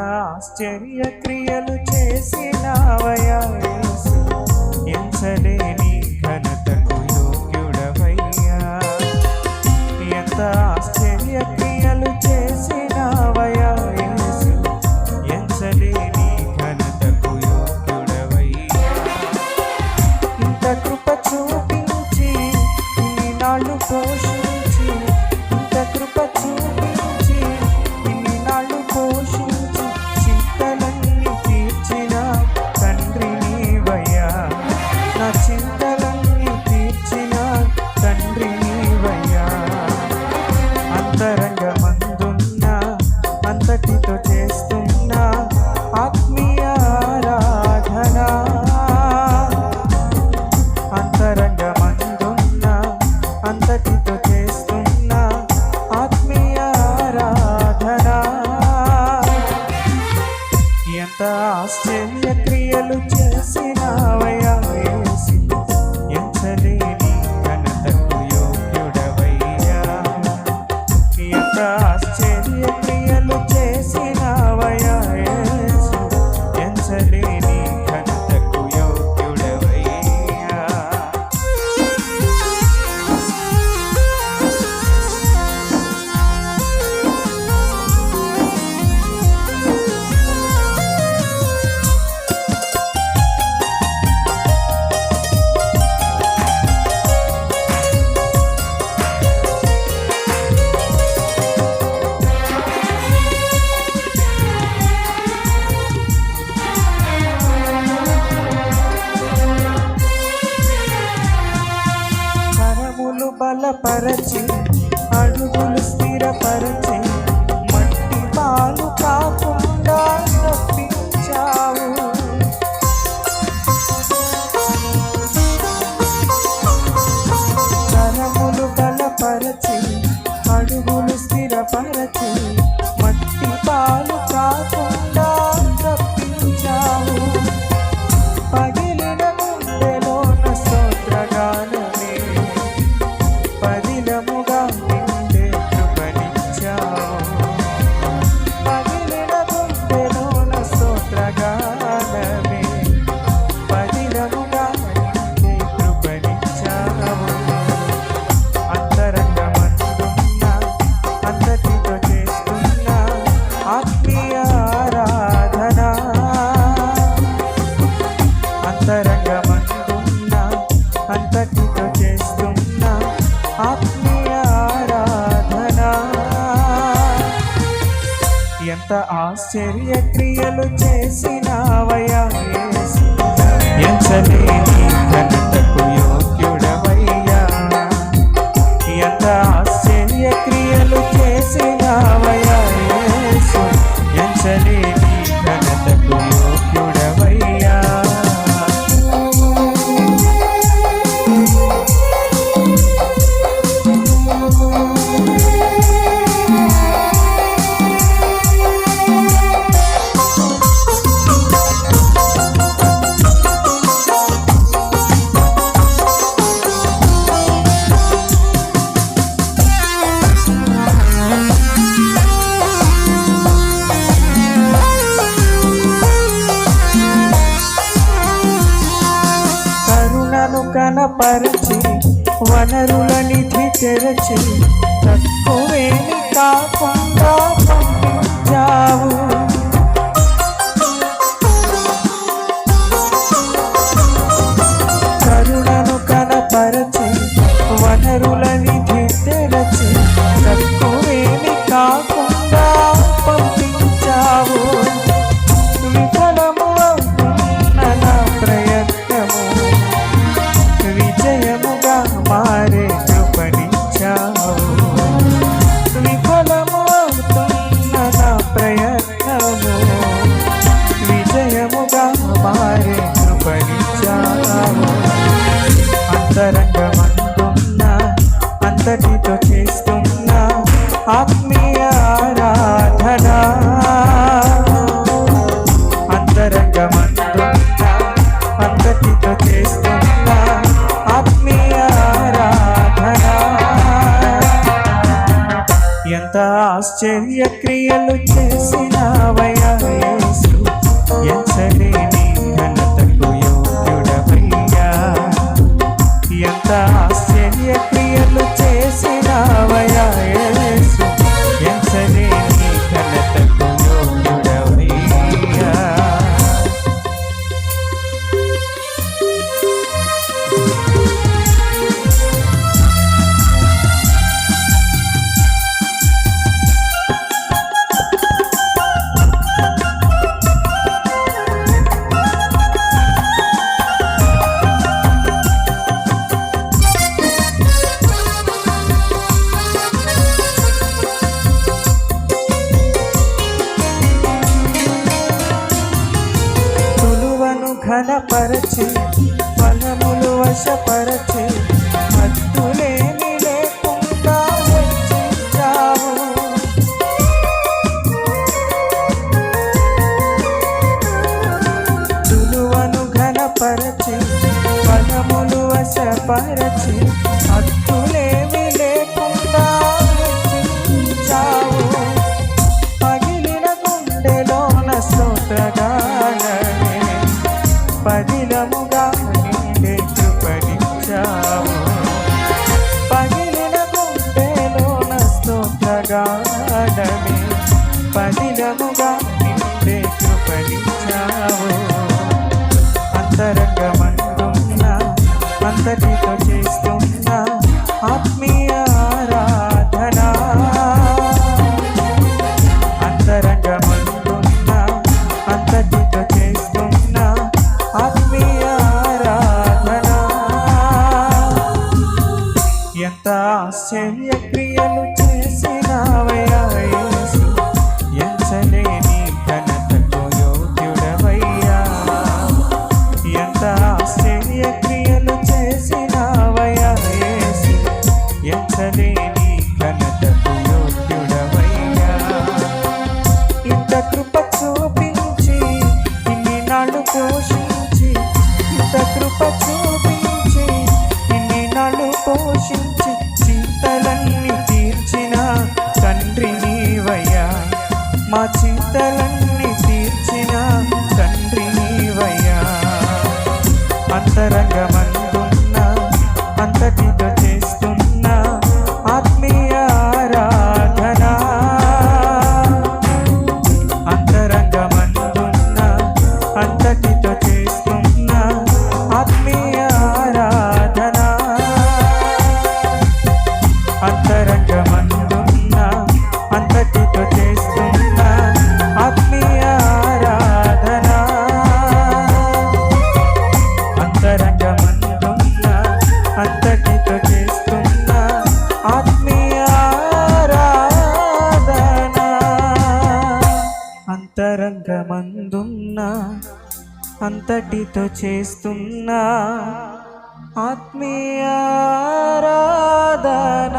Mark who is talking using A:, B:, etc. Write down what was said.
A: ఆశ్చర్య క్రియలు చేసినావయ్యా యేసు, ఎంచలేని ఘనతకు యోగ్యుడవయ్యా. ఎంత ఆశ్చర్య క్రియలు చేసినావయ్యా యేసు, ఎంచలేని ఘనతకు యోగ్యుడవయ్యా. ఇంత కృప చూపించి ఇన్ని నాళ్ళు పోషించి, ఇంత కృప చూపించి ఇన్ని నాళ్ళు పోషించి చింతలన్నీ తీర్చిన తండ్రి నీవయ్యా. నా చింతలన్నీ తీర్చిన తండ్రి నీవయ్యా. అంతరంగమందున్న అంతటితో చేస్తున్న ఆత్మీయ ఆరాధన, అంతరంగమందున్న అంతటితో చేస్తున్న ఆత్మీయ ఆరాధన. ఎంత ఆశ్చర్య క్రియలు చేసినావయ్యా యేసు, ఎంచలేని ఘనతకు యోగ్యుడవయ్యా. ఎంత ఆశ్చర్య క్రియలు చేసినావయ్యా యేసు, ఎంచలేని ఘనతకు యోగ్యుడవయ్యా. బలపరచి అడుగులు స్థిరపరచి మట్టి పాలు కాకుండా తప్పించావు. కరములు బలపరచి అడుగులు స్థిరపరచి మట్టి పాలు కాకుండా తప్పించావు. పగిలిన గుండెలోన స్తోత్రగానమే పదిలముగా నిండే కృపనిచ్చావు. పగిలిన గుండెలోన స్తోత్రగానమే పదిలముగా నిండే కృపనిచ్చావు. అంతరంగమందున్న అంతటితో చేస్తున్న ఆత్మీయ ఆరాధన, అంతరంగమందున్న అంతటితో చేస్తున్న ఆత్మీయ ఆరాధన. ఎంత ఆశ్చర్య క్రియలు చేసినావయ్యా యేసు, ఎంచలేని ఘనతకు యోగ్యుడవయ్యా. ఎంత ఆశ్చర్య క్రియలు చేసినావయ్యా యేసు, ఎంచలేని ఘనతకు యోగ్యుడవయ్యా. కనపరచి వనరుల నిధి తెరచి తక్కువేమి కాకుండా పంపించావు. కరుణను కనపరచి వనరుల నిధి తెరచి తక్కువేమి కాకుండా పంపించావు. విఫలము అవుతున్న నా ప్రయత్నము విజయముగా మారే కృపనిచ్చావు. విఫలము అవుతున్న అంతటితో చేస్తున్న ఆత్మీయ ఆరాధన అంతరంగమందున్న అంతటితో చేస్తున్న ఆత్మీయ ఆరాధన ఎంత ఆశ్చర్య క్రియలు చేసినవయ్యా యేసు ఎంచలేని ఘనతకు యోగ్యుడవయ్యా ఎంత ఆశ్చర్య క్రియలు చేసినవయ్యా యేసు ఎంచలేని ఘనతకు యోగ్యుడవయ్యా ఘనపరచి ఫలములు వశపరచి హద్దులేమి లేకుండా హెచ్చించావు సులువను ఘనపరచి ఫలములు వశపరచి హద్దులేమి లేకుండా హెచ్చించావు పగిలిన గుండెలోన స్తోత్రగానమే పదిలముగా నిండే కృపణించావు పగిలిన గుండెలోన స్తోత్రగానమే పదిలముగా నిండే కృపణించావు అంతరంగమందున్న అంతటితో చేస్తున్న ఆత్మీయ ఆరాధన అంతరంగమందున్న అంతటితో చేస్తున్న ఆత్మీయ ఆరాధన ఎంత ఆశ్చర్య క్రియలు చేసినవయ్యా యేసు ఎంచలేని ఘనతకు యోగ్యుడవయ్యా ఎంత ఆశ్చర్య క్రియలు చేసినవయ్యా యేసు ఎంచలేని ఘనతకు యోగ్యుడవయ్యా ఇంత కృప చూపించి ఇన్ని నాళ్ళు పోషించి ఇంత కృప చూపించి ఇన్ని నాళ్ళు పోషించి చింతలన్నీ తీర్చిన తండ్రి నీవయ్యా మా చింతలన్నీ తీర్చిన తండ్రి నీవయ్యా అంతరంగమందున్న అంతటితో చేస్తున్న ఆత్మీయ ఆరాధన అంతరంగమందున్న అంతటితో చేస్తున్న ఆత్మీయ ఆరాధన అంతరంగమందున్న అంతటితో చేస్తున్న ఆత్మీయ ఆరాధన అంతరంగమందున్న అంతటితో చేస్తున్న ఆత్మీయ ఆరాధన అంతరంగమందున్న అంతటితో చేస్తున్న ఆత్మీయ ఆరాధన